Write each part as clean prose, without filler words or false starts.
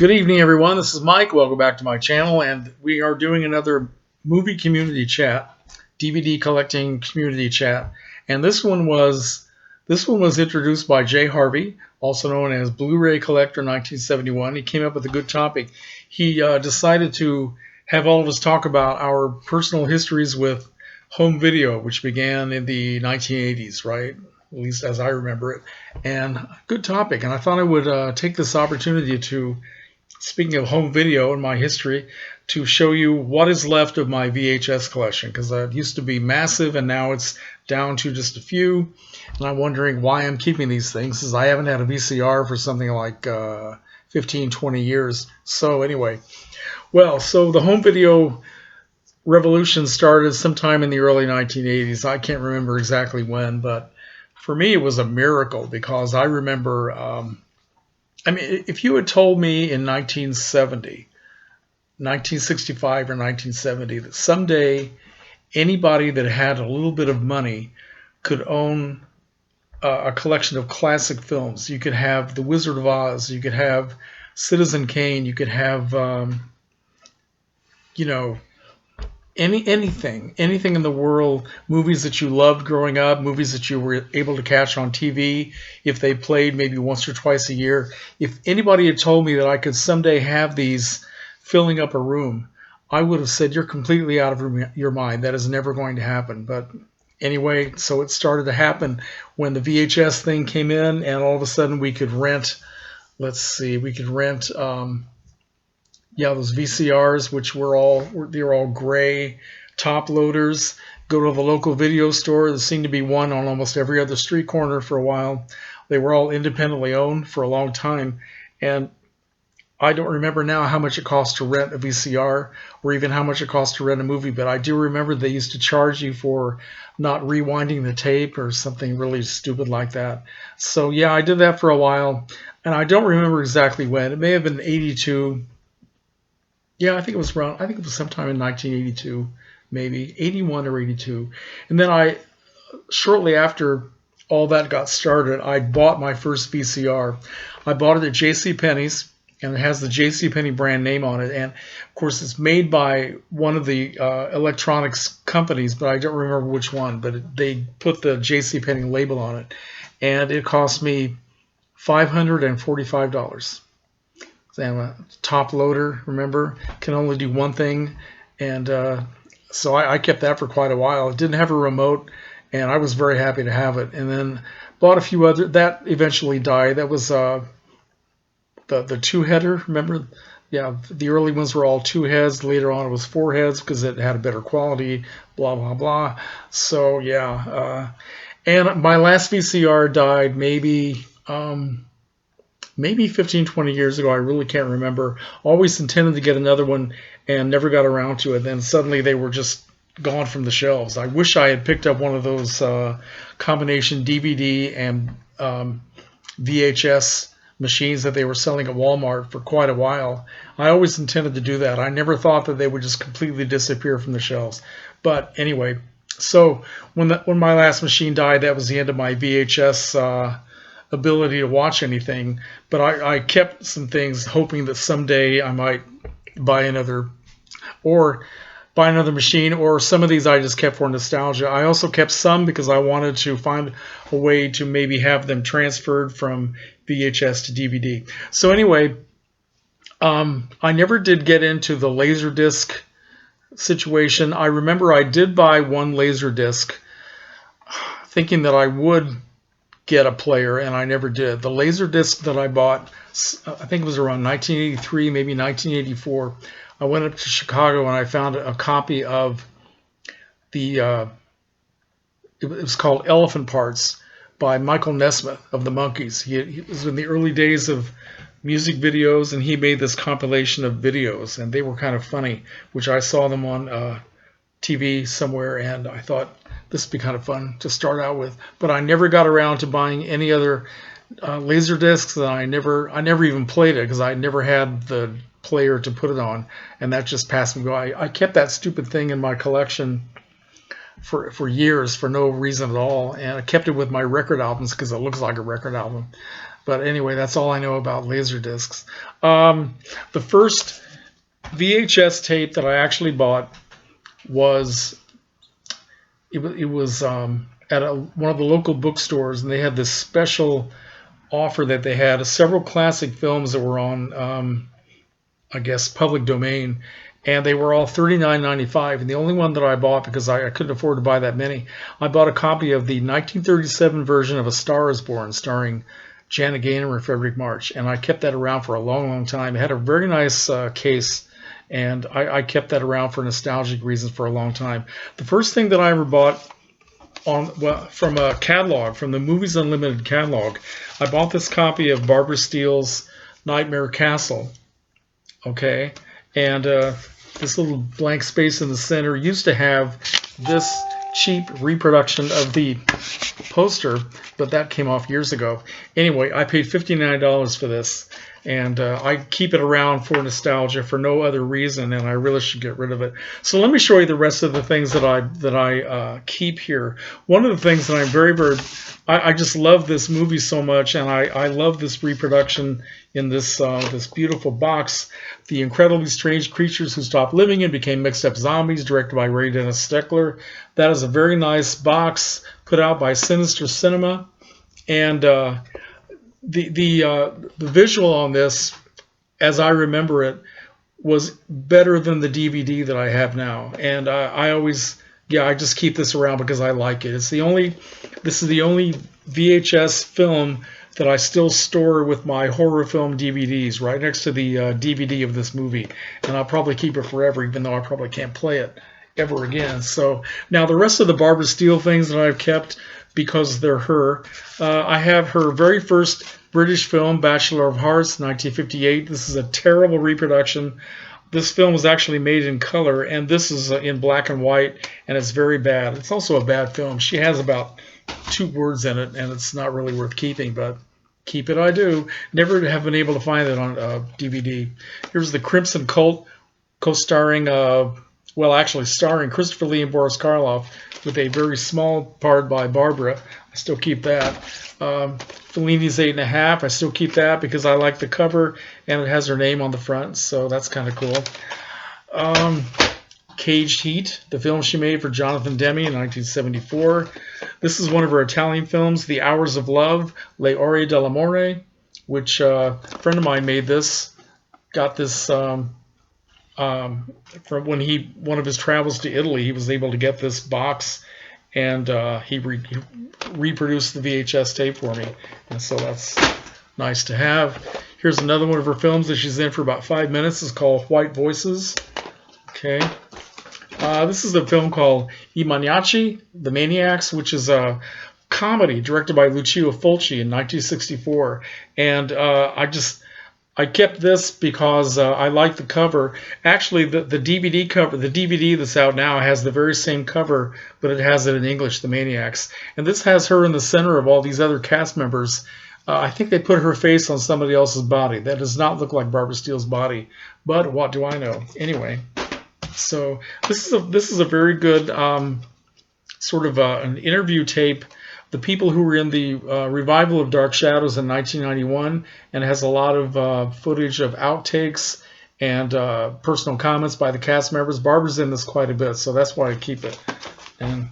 Good evening, everyone. This is Mike. Welcome back to my channel, and we are doing another movie community chat, DVD collecting community chat. And this one was introduced by Jay Harvey, also known as Blu-ray Collector 1971. He came up with a good topic. He decided to have all of us talk about our personal histories with home video, which began in the 1980s, right? At least as I remember it. And good topic. And I thought I would take this opportunity to, speaking of home video and my history, to show you what is left of my VHS collection, because it used to be massive and now it's down to just a few. And I'm wondering why I'm keeping these things, because I haven't had a VCR for something like 15, 20 years. So anyway, so the home video revolution started sometime in the early 1980s. I can't remember exactly when, but for me it was a miracle, because I remember, if you had told me in 1970, 1965 or 1970 that someday anybody that had a little bit of money could own a collection of classic films. You could have The Wizard of Oz, you could have Citizen Kane, you could have, anything in the world, movies that you loved growing up, movies that you were able to catch on TV if they played maybe once or twice a year. If anybody had told me that I could someday have these filling up a room, I would have said, you're completely out of your mind. That is never going to happen. But anyway, so it started to happen when the VHS thing came in, and all of a sudden we could rent, those VCRs, which were all gray top loaders. Go to the local video store. There seemed to be one on almost every other street corner for a while. They were all independently owned for a long time, and I don't remember now how much it cost to rent a VCR or even how much it cost to rent a movie, but I do remember they used to charge you for not rewinding the tape or something really stupid like that. So yeah, I did that for a while, and I don't remember exactly when. It may have been 82. Yeah, I think it was sometime in 1982, maybe 81 or 82. And then shortly after all that got started, I bought my first VCR. I bought it at JCPenney's, and it has the JCPenney brand name on it. And of course, it's made by one of the electronics companies, but I don't remember which one. But they put the JCPenney label on it, and it cost me $545. And a top loader, remember, can only do one thing, and so I kept that for quite a while. It didn't have a remote, and I was very happy to have it. And then bought a few other. That eventually died. That was the two-header. Remember? Yeah, the early ones were all two heads. Later on, it was four heads because it had a better quality. Blah blah blah. So yeah, and my last VCR died maybe 15, 20 years ago. I really can't remember. Always intended to get another one and never got around to it. Then suddenly they were just gone from the shelves. I wish I had picked up one of those combination DVD and VHS machines that they were selling at Walmart for quite a while. I always intended to do that. I never thought that they would just completely disappear from the shelves. But anyway, so when my last machine died, that was the end of my VHS ability to watch anything. But I kept some things, hoping that someday I might buy another machine, or some of these I just kept for nostalgia. I also kept some because I wanted to find a way to maybe have them transferred from VHS to DVD. So anyway, I never did get into the Laserdisc situation. I remember I did buy one Laserdisc thinking that I would get a player, and I never did. The Laserdisc that I bought, I think it was around 1983, maybe 1984. I went up to Chicago and I found a copy of it was called Elephant Parts by Michael Nesmith of the Monkees. He was in the early days of music videos, and he made this compilation of videos, and they were kind of funny, which I saw them on TV somewhere, and I thought this would be kind of fun to start out with. But I never got around to buying any other laser discs, and I never even played it because I never had the player to put it on, and that just passed me by. I kept that stupid thing in my collection for years for no reason at all, and I kept it with my record albums because it looks like a record album. But anyway, that's all I know about Laserdiscs. The first VHS tape that I actually bought was at one of the local bookstores, and they had this special offer that they had several classic films that were on, I guess, public domain, and they were all $39.95. And the only one that I bought, because I couldn't afford to buy that many, I bought a copy of the 1937 version of A Star Is Born, starring Janet Gaynor and Frederick March, and I kept that around for a long, long time. It had a very nice case, and I kept that around for nostalgic reasons for a long time. The first thing that I ever bought from a catalog, from the Movies Unlimited catalog, I bought this copy of Barbara Steele's Nightmare Castle. Okay, and this little blank space in the center used to have this cheap reproduction of the poster, but that came off years ago. Anyway, I paid $59 for this, and I keep it around for nostalgia for no other reason, and I really should get rid of it. So let me show you the rest of the things that I keep here. One of the things that I'm I just love this movie so much, and I love this reproduction in this this beautiful box, The Incredibly Strange Creatures Who Stopped Living and Became Mixed Up Zombies, directed by Ray Dennis Steckler. That is a very nice box put out by Sinister Cinema, and the visual on this, as I remember it, was better than the DVD that I have now, and I just keep this around because I like it. This is the only VHS film that I still store with my horror film DVDs, right next to the DVD of this movie, and I'll probably keep it forever, even though I probably can't play it ever again. So now the rest of the Barbara Steele things that I've kept because they're her. I have her very first British film, Bachelor of Hearts, 1958. This is a terrible reproduction. This film was actually made in color, and this is in black and white, and it's very bad. It's also a bad film. She has about 2 words in it, and it's not really worth keeping, but keep it I do. Never have been able to find it on DVD. Here's The Crimson Cult, co-starring, starring Christopher Lee and Boris Karloff, with a very small part by Barbara. I still keep that. Fellini's 8½. I still keep that because I like the cover, and it has her name on the front, so that's kind of cool. Caged Heat, the film she made for Jonathan Demme in 1974. This is one of her Italian films, The Hours of Love, Le Ore dell'Amore, which a friend of mine made this. Got this from when one of his travels to Italy. He was able to get this box, and he reproduced the VHS tape for me, and so that's nice to have. Here's another one of her films that she's in for about 5 minutes. It's called White Voices. Okay. This is a film called I Maniaci, The Maniacs, which is a comedy directed by Lucio Fulci in 1964. And I kept this because I like the cover. Actually, the DVD cover, the DVD that's out now, has the very same cover, but it has it in English, The Maniacs. And this has her in the center of all these other cast members. I think they put her face on somebody else's body. That does not look like Barbara Steele's body, but what do I know? Anyway, so this is a very good sort of an interview tape. The people who were in the revival of Dark Shadows in 1991, and it has a lot of footage of outtakes and personal comments by the cast members. Barbara's in this quite a bit, so that's why I keep it, and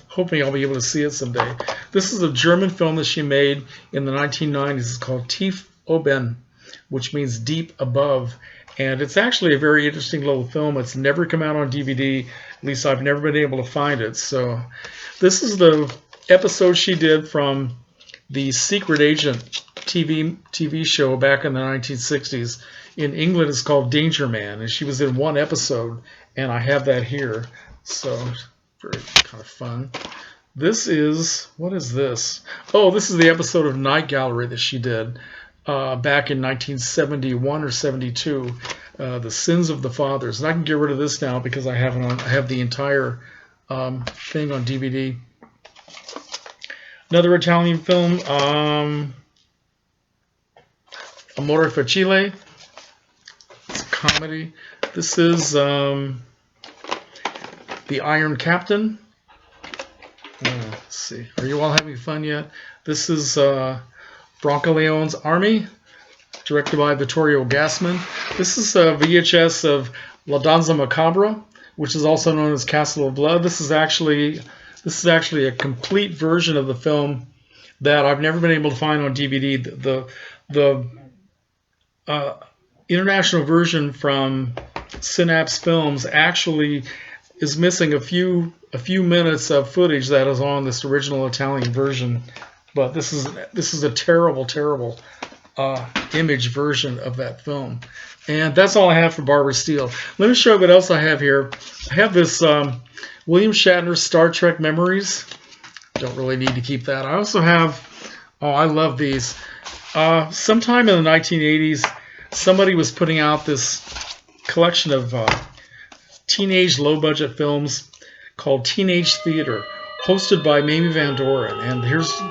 hoping I'll be able to see it someday. This is a German film that she made in the 1990s. It's called Tief oben, which means deep above, and it's actually a very interesting little film. It's never come out on DVD. At least I've never been able to find it. So this is the episode she did from the Secret Agent TV show back in the 1960s. In England, it's called Danger Man, and she was in one episode, and I have that here. So very kind of fun. This is, what is this? Oh, this is the episode of Night Gallery that she did back in 1971 or 72. The Sins of the Fathers. And I can get rid of this now because I have it on. I have the entire thing on DVD. Another Italian film, Amore Facile. It's a comedy. This is The Iron Captain. Let's see. Are you all having fun yet? This is Brancaleone's Army, directed by Vittorio Gassman. This is a VHS of La Danza Macabra, which is also known as Castle of Blood. This is actually a complete version of the film that I've never been able to find on DVD. The international version from Synapse Films actually is missing a few minutes of footage that is on this original Italian version. But this is a terrible image version of that film. And that's all I have for Barbara Steele. Let me show you what else I have here. I have this William Shatner Star Trek Memories. Don't really need to keep that. I also have, I love these. Sometime in the 1980s, somebody was putting out this collection of teenage low-budget films called Teenage Theater, hosted by Mamie Van Doren. And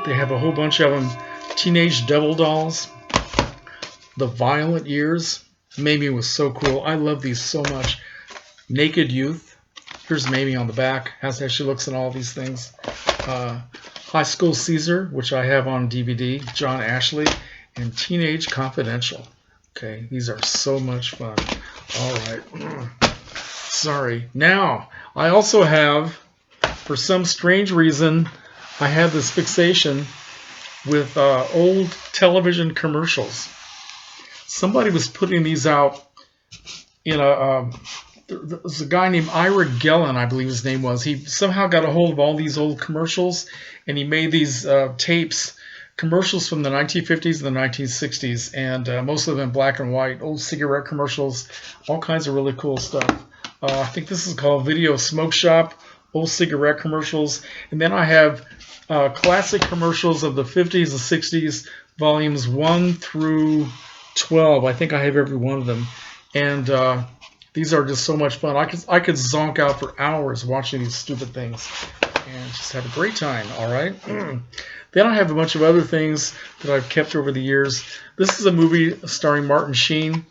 they have a whole bunch of them. Teenage Devil Dolls, The Violent Years. Mamie was so cool. I love these so much. Naked Youth. Here's Mamie on the back. As she looks in all these things. High School Caesar, which I have on DVD. John Ashley. And Teenage Confidential. Okay, these are so much fun. All right. Sorry. Now, I also have, for some strange reason, I have this fixation with old television commercials. Somebody was putting these out in there's a guy named Ira Geller, I believe his name was. He somehow got a hold of all these old commercials, and he made these tapes, commercials from the 1950s and the 1960s, and most of them in black and white, old cigarette commercials, all kinds of really cool stuff. I think this is called Video Smoke Shop, old cigarette commercials. And then I have classic commercials of the 50s and 60s, volumes 1 through 12. I think I have every one of them. And these are just so much fun. I could zonk out for hours watching these stupid things and just have a great time, all right? Then I have a bunch of other things that I've kept over the years. This is a movie starring Martin Sheen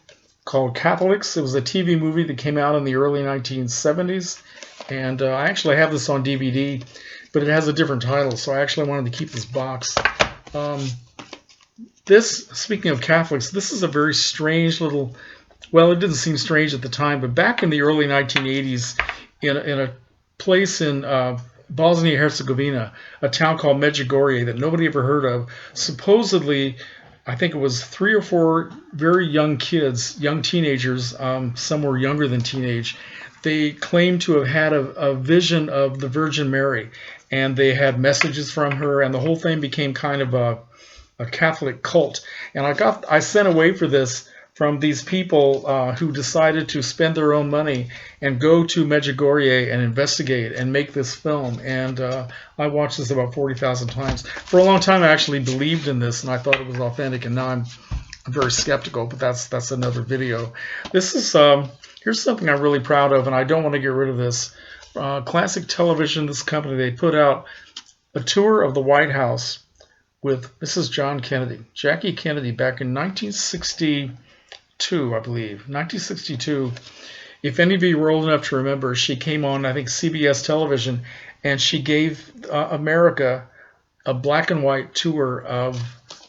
called Catholics. It was a TV movie that came out in the early 1970s. And I actually have this on DVD, but it has a different title, so I actually wanted to keep this box. Speaking of Catholics, this is a very strange little, well, it didn't seem strange at the time, but back in the early 1980s, in a place in Bosnia-Herzegovina, a town called Medjugorje that nobody ever heard of, supposedly, I think it was 3 or 4 very young kids, young teenagers, some were younger than teenage. They claimed to have had a vision of the Virgin Mary, and they had messages from her, and the whole thing became kind of a Catholic cult. And I sent away for this from these people who decided to spend their own money and go to Medjugorje and investigate and make this film. And I watched this about 40,000 times. For a long time, I actually believed in this, and I thought it was authentic. And now I'm very skeptical, but that's another video. This is here's something I'm really proud of, and I don't want to get rid of this. Classic Television, this company, they put out a tour of the White House with Mrs. John Kennedy, Jackie Kennedy, back in 1962, I believe. 1962. If any of you were old enough to remember, she came on, I think, CBS television, and she gave America a black and white tour of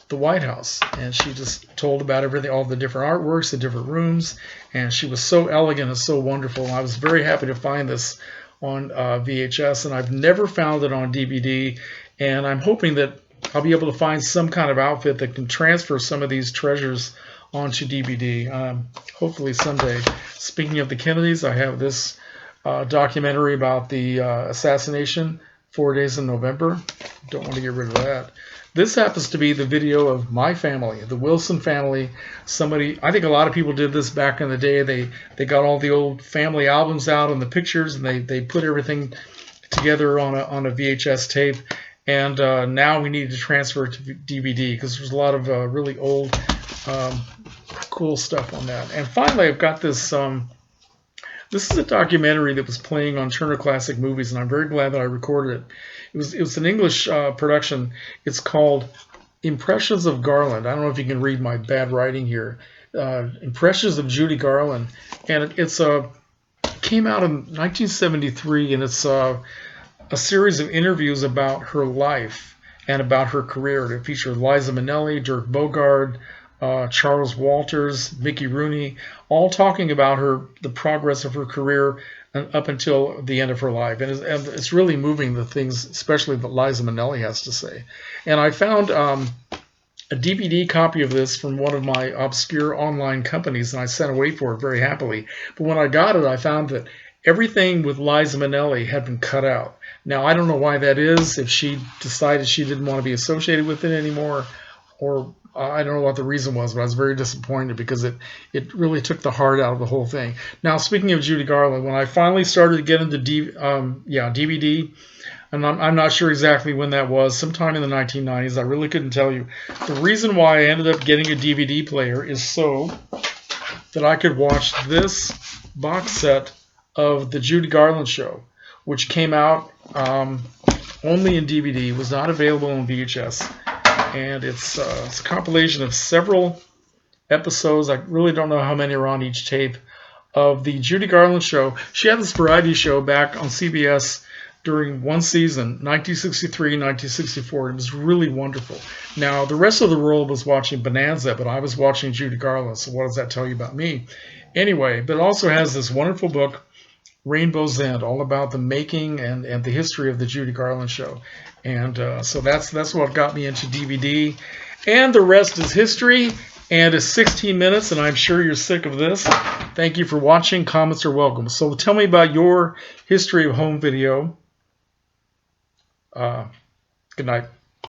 the White House. And she just told about everything, all the different artworks, the different rooms, and she was so elegant and so wonderful. I was very happy to find this on VHS, and I've never found it on DVD, and I'm hoping that I'll be able to find some kind of outfit that can transfer some of these treasures onto DVD, hopefully someday. Speaking of the Kennedys, I have this documentary about the assassination, 4 Days in November. Don't want to get rid of that. This happens to be the video of my family, the Wilson family. I think a lot of people did this back in the day. They got all the old family albums out and the pictures, and they put everything together on a VHS tape. And now we need to transfer it to DVD because there's a lot of really old, cool stuff on that. And finally, I've got this. This is a documentary that was playing on Turner Classic Movies, and I'm very glad that I recorded it. It was an English production. It's called Impressions of Garland. I don't know if you can read my bad writing here. Impressions of Judy Garland, and it came out in 1973, and it's a series of interviews about her life and about her career. It featured Liza Minnelli, Dirk Bogarde, Charles Walters, Mickey Rooney, all talking about the progress of her career up until the end of her life. And it's really moving, the things, especially that Liza Minnelli has to say. And I found a DVD copy of this from one of my obscure online companies, and I sent away for it very happily. But when I got it, I found that everything with Liza Minnelli had been cut out. Now, I don't know why that is, if she decided she didn't want to be associated with it anymore, or I don't know what the reason was, but I was very disappointed because it really took the heart out of the whole thing. Now, speaking of Judy Garland, when I finally started to get into DVD, and I'm not sure exactly when that was, sometime in the 1990s, I really couldn't tell you. The reason why I ended up getting a DVD player is so that I could watch this box set of The Judy Garland Show, which came out only in DVD, was not available on VHS. And it's a compilation of several episodes. I really don't know how many are on each tape of the Judy Garland Show. She had this variety show back on CBS during one season, 1963, 1964. It was really wonderful. Now, the rest of the world was watching Bonanza, but I was watching Judy Garland, so what does that tell you about me? Anyway, but it also has this wonderful book, Rainbow's End, all about the making and the history of the Judy Garland Show. And so that's what got me into DVD. And the rest is history. And it's 16 minutes, and I'm sure you're sick of this. Thank you for watching. Comments are welcome. So tell me about your history of home video. Good night.